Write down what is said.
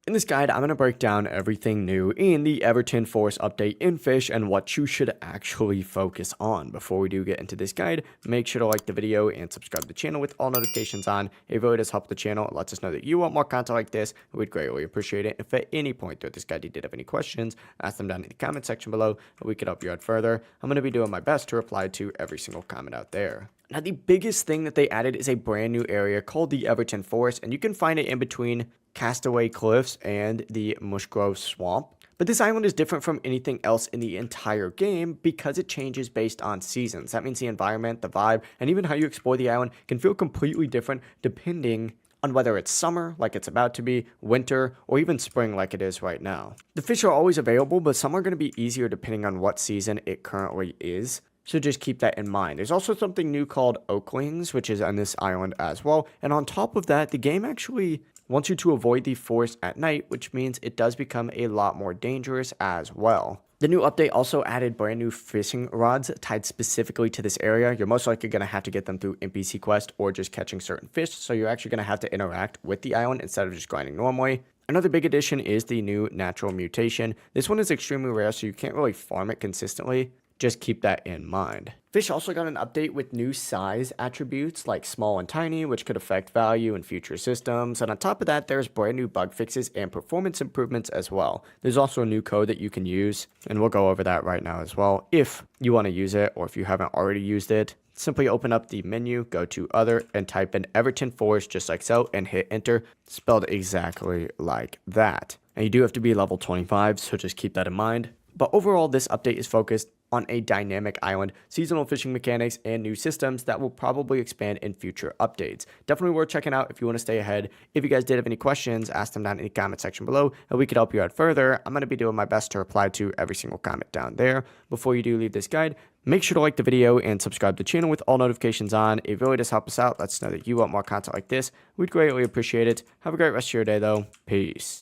In this guide, I'm going to break down everything new in the Everturn Forest update in Fisch and what you should actually focus on. Before we do get into this guide, make sure to like the video and subscribe to the channel with all notifications on. It really does help the channel. It lets us know that you want more content like this. We'd greatly appreciate it. If at any point throughout this guide you did have any questions, ask them down in the comment section below and we could help you out further. I'm going to be doing my best to reply to every single comment out there. Now, the biggest thing that they added is a brand new area called the Everturn Forest, and you can find it in between Castaway Cliffs and the Mushgrove Swamp. But this island is different from anything else in the entire game because it changes based on seasons. That means the environment, the vibe, and even how you explore the island can feel completely different depending on whether it's summer, like it's about to be, winter, or even spring like it is right now. The fish are always available, but some are going to be easier depending on what season it currently is. So just keep that in mind. There's also something new called Oaklings, which is on this island as well. And on top of that, the game actually wants you to avoid the forest at night, which means it does become a lot more dangerous as well. The new update also added brand new fishing rods tied specifically to this area. You're most likely going to have to get them through NPC quest or just catching certain fish. So you're actually going to have to interact with the island instead of just grinding normally. Another big addition is the new natural mutation. This one is extremely rare, so you can't really farm it consistently. Just keep that in mind. Fisch also got an update with new size attributes like small and tiny, which could affect value in future systems. And on top of that, there's brand new bug fixes and performance improvements as well. There's also a new code that you can use, and we'll go over that right now as well. If you want to use it, or if you haven't already used it, simply open up the menu, go to Other, and type in Everturn Forest just like so, and hit enter, spelled exactly like that. And you do have to be level 25, so just keep that in mind. But overall, this update is focused on a dynamic island, seasonal fishing mechanics, and new systems that will probably expand in future updates. Definitely worth checking out if you want to stay ahead. If you guys did have any questions, ask them down in the comment section below, and we could help you out further. I'm going to be doing my best to reply to every single comment down there. Before you do leave this guide, make sure to like the video and subscribe to the channel with all notifications on. It really does help us out. Let us know that you want more content like this. We'd greatly appreciate it. Have a great rest of your day, though. Peace.